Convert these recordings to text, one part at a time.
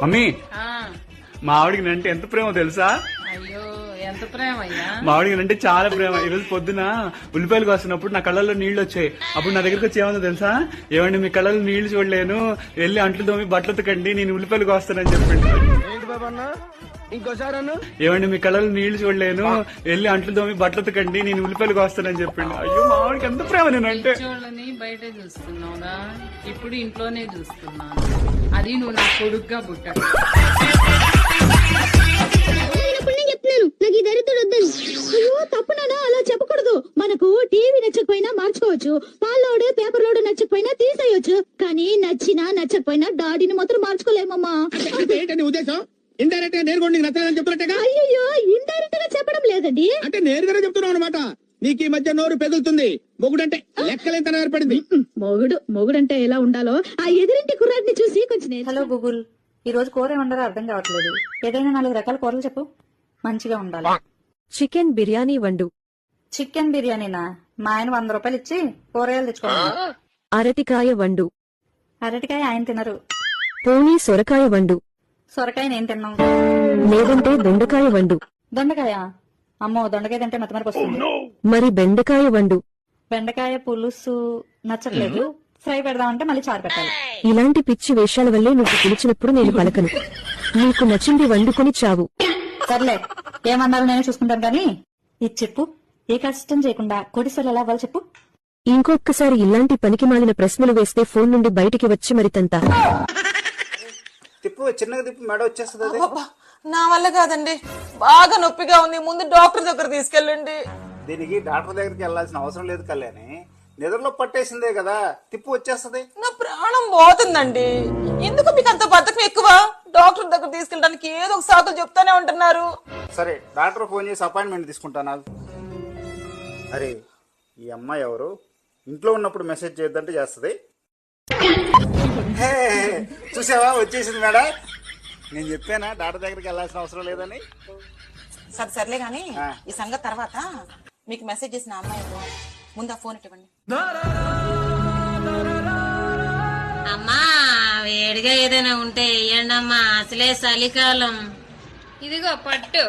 Mummy ఆ, మా ఆవిడికి నంటే ఎంత ప్రేమ తెలుసా? అయ్యో ఎంత ప్రేమ అయ్యా. మా ఆవిడికి నంటే చాలా ప్రేమ. ఈ రోజు పొద్దున ఉల్లిపాయలు కోస్తున్నప్పుడు నా కళ్ళల్లో నీళ్లు వచ్చాయి. అప్పుడు నా దగ్గరకు వచ్చి ఏమన్నా తెలుసా? ఏమండి మీ కళ్ళల్లో నీళ్లు చూడలేను, వెళ్ళి అంట్లు తోమి బట్టలు ఉతకండి, నేను ఉల్లిపాయలు కోస్తానని చెప్పిండు. ఏమండి మీ కళ్ళల్లో నీళ్లు చూడలేను, వెళ్ళి అంట్లు తోమి బట్టలు ఉతకండి, నేను ఉల్లిపాయలు కోస్తానని చెప్పిండు. అయ్యో మా ఆవిడికి ఎంత ప్రేమ నేనంటే. పిచ్చోళ్ళని బయట చూస్తున్నావురా, ఇప్పుడు ఇంట్లోనే చూస్తున్నాను. అది నువ్వు నా కొడుగ్గా పుట్టాడు. నాకు ఈ దరిద్రుడు వద్దని. అయ్యో తప్పు నానా, అలా చెప్పకూడదు. మనకు టీవీ నచ్చకపోయినా మార్చుకోవచ్చు, పాల్లోడు పేపర్ లోడు నచ్చకపోయినా తీసేయొచ్చు, కానీ నచ్చినా నచ్చకపోయినా డాడీని మాత్రం మార్చుకోలేమమ్మా. ఏంటని ఉద్దేశం? ఇండైరెక్ట్ గా నేరుగా నీకు నచ్చలేదని చెప్తున్నట్టుగా. అయ్యో ఇండైరెక్ట్ గా చెప్పడం లేదండి, అంటే నేరుగానే చెప్తున్నావు అనమాట. నీకు ఈ మధ్య నోరు పెగులుతుంది. మొగుడంటే లెక్కలేంత ఏర్పడింది. మొగుడంటే ఎలా ఉండాలో ఆ ఎదురింటి కుర్రాడిని చూసి కొంచెం హలో గూగుల్, ఈ రోజు కూర ఏమంటారో అర్థం కావట్లేదు. ఏదైనా 4 రకాల కూరలు చెప్పు, మంచిగా ఉండాలి. చికెన్ బిర్యానీ వండు. చికెన్ బిర్యానీనా? మా ఆయన 100 రూపాయలు ఇచ్చి కూరగాయలు తెచ్చుకోవాలి. అరటికాయ వండు. అరటికాయ ఆయన తినరు. పోనీ సొరకాయ వండు. సొరకాయ నేను తిన్నాం. లేదంటే దొండకాయ వండు. దొండకాయ? అమ్మో, దొండకాయ తింటే మతమరకు వస్తుంది. మరి బెండకాయ వండు. బెండకాయ పులుసు నచ్చట్లేదు. ఫ్రై పెడదామంటే మళ్ళీ చారు పెట్టాలి. ఇలాంటి పిచ్చి వేషాల వల్లే నువ్వు పిలిచినప్పుడు నేను పలకను. నీకు నచ్చింది వండుకొని చావు. సర్లే, ఏమన్నారో నేను చూసుకుంటాను కానీ ఇది చెప్పు, ఏ కష్టం చేయకుండా కోటీశ్వర్లు ఎలా అవ్వాలి చెప్పు. ఇంకొక్కసారి ఇలాంటి పనికి మాలిన ప్రశ్నలు వేస్తే ఫోన్ నుండి బయటికి వచ్చి మరితంతా. తిప్పు, చిన్నగా తిప్పు, మెడ వచ్చేస్తుంది. అది అబ్బా, నా వల్ల కాదండి, బాగా నొప్పిగా ఉంది. ముందు డాక్టర్ దగ్గర తీసుకెళ్ళండి. దీనికి డాక్టర్ దగ్గరికి వెళ్ళాల్సిన అవసరం లేదు కళ్యాణి, నిద్రలో పట్టేసిందే కదా, తిప్పు వచ్చేస్తుంది. నా ప్రాణం పోతుందండి. ఎందుకు మీకు అంత బద్ధకం ఎక్కువ? డాక్టర్ దగ్గర తీసుకెళ్ళడానికి ఏదో ఒక సాకులు చెప్తానే ఉంటున్నారు. సరే, డాక్టర్ ఫోన్ చేసి అపాయింట్మెంట్ తీసుకుంటాను. అరే, ఈ అమ్మాయి ఎవరు? ఇంట్లో ఉన్నప్పుడు మెసేజ్ చేయొద్దంటే చేస్తుంది. చూసావా, వచ్చేసింది మేడం. నేను చెప్పానా డాక్టర్ దగ్గరికి వెళ్ళాల్సిన అవసరం లేదని. సరే సర్లే గాని ఈ సంగతి తర్వాత. మీకు మెసేజ్ చేసిన అమ్మాయి ఎవరు? ముందు ఆ ఫోన్ ఇవ్వండి. అమ్మా, వేడిగా ఏదైనా ఉంటే వేయండి అమ్మా, అసలే చలికాలం. ఇదిగో పట్టు,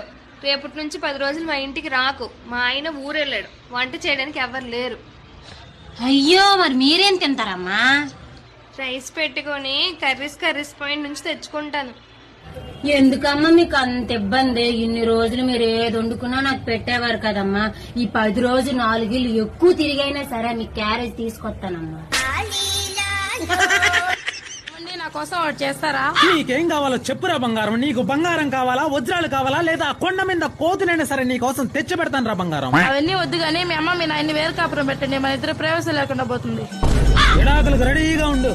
రేపటి నుంచి 10 రోజులు మా ఇంటికి రాకు. మా ఆయన ఊరెళ్ళాడు, వంట చేయడానికి ఎవరు లేరు. అయ్యో, మరి మీరేం తింటారమ్మా? రైస్ పెట్టుకొని కర్రీస్ పాయింట్ నుంచి తెచ్చుకుంటాను. ఎందుకమ్మా మీకు అంత ఇబ్బంది? ఇన్ని రోజులు మీరు ఏది వండుకున్నా నాకు పెట్టేవారు కదమ్మా. ఈ 10 రోజులు 4 ఇళ్ళు ఎక్కువ తిరిగైనా సరే మీకు క్యారేజ్ తీసుకొస్తానమ్మా. నా కోసం ఒకటి చేస్తారా? నీకేం కావాలో చెప్పురా బంగారం. నీకు బంగారం కావాలా, వజ్రాలు కావాలా, లేదా కొండ మీద కోతునైనా సరే నీ కోసం తెచ్చి పెడతాను రా బంగారం. అవన్నీ వద్దు గానీ మీ అమ్మ మీ నాయన్ని వేరు కాపురం పెట్టండి, మన ఇద్దరు ప్రవేశం లేకుండా పోతుంది. విడాకులకు రెడీగా ఉండు.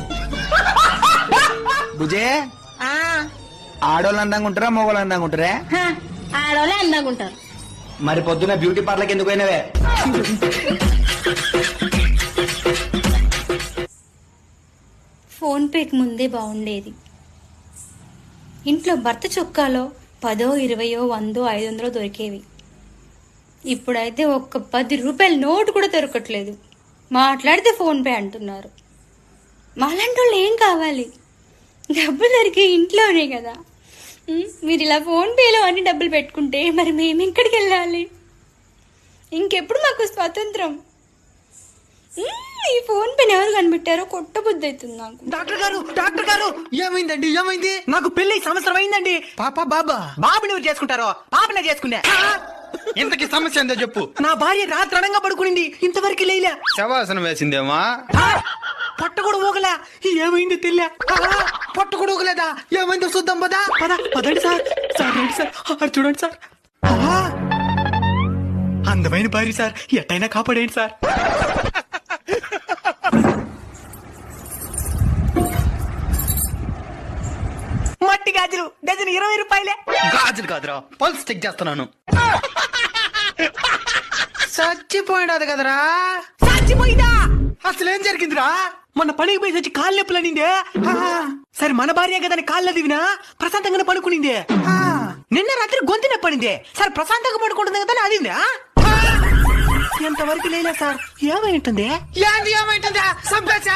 బుజే, ఆడోళ్ళు అందంగా ఉంటారా, మగవాళ్ళు అందంగా ఉంటారా? ఆడవాళ్ళే అందంగా ఉంటారు. మరి పొద్దున్న బ్యూటీ పార్లర్కి ఎందుకు పోయినవే? ఫోన్ పేకి ముందే బాగుండేది. ఇంట్లో భర్త చొక్కాలో 10, 20, 100, 500 దొరికేవి. ఇప్పుడైతే ఒక్క 10 రూపాయల నోటు కూడా దొరకట్లేదు. మాట్లాడితే ఫోన్ పే అంటున్నారు. మాలాంటి వాళ్ళు ఏం కావాలి? డబ్బులు దొరికే ఇంట్లోనే కదా. మీరు ఇలా ఫోన్ పేలో అన్ని డబ్బులు పెట్టుకుంటే మరి మేము ఎక్కడికి వెళ్ళాలి? ఇంకెప్పుడు మాకు స్వాతంత్రం? ఈ ఫోన్ పే ఎవరు కనిపెట్టారో కొట్టబుద్ధి అవుతుంది నాకు. డాక్టర్ గారు ఏమైందండి? ఏమైంది? నాకు పెళ్లి సంవత్సరం అయిందండి. పాప బాబుని ఎవరు చేసుకుంటారో పాపనే చేసుకున్నా. ఇంతకి సమస్య ఏందో చెప్పు. నా భార్య రాత్రి అడంగా పడుకునింది, ఇంతవరకు లేలే. శవాసనం వేసిందేమా? పొట్ట కూడా ఊగలే. ఏమైంది తెల్లా? పొట్ట కూడా ఊగలేదా? ఏమైందో చూద్దాం పదా. పదండి సార్. రండి సార్, అటు చూడండి సార్. అందమైన భార్య సార్, ఎట్టయినా కాపాడేయండి సార్. మట్టి గాజులు డజన్ 20 రూపాయలే. గాజులు కాదురా, పల్స్ చెక్ చేస్తున్నాను. చచ్చిపోయినది కదరా. చచ్చిపోయిందా? అసలేం జరిగిందిరా? మొన్న పనికి పోయి వచ్చి కాళ్ళు నొప్పులనిందే. సరే, మన భార్య కదని కాళ్ళ దివినా ప్రశాంతంగానే పడుకునిందే. నిన్న రాత్రి గొంతు నొప్పనిందే. సరే, ప్రశాంతంగా పడుకుంటుంది కదా అది. ఎంతవరకు లేలే సార్. ఏమై ఉంటుంది? ఏమైంటుందా? సంపేశ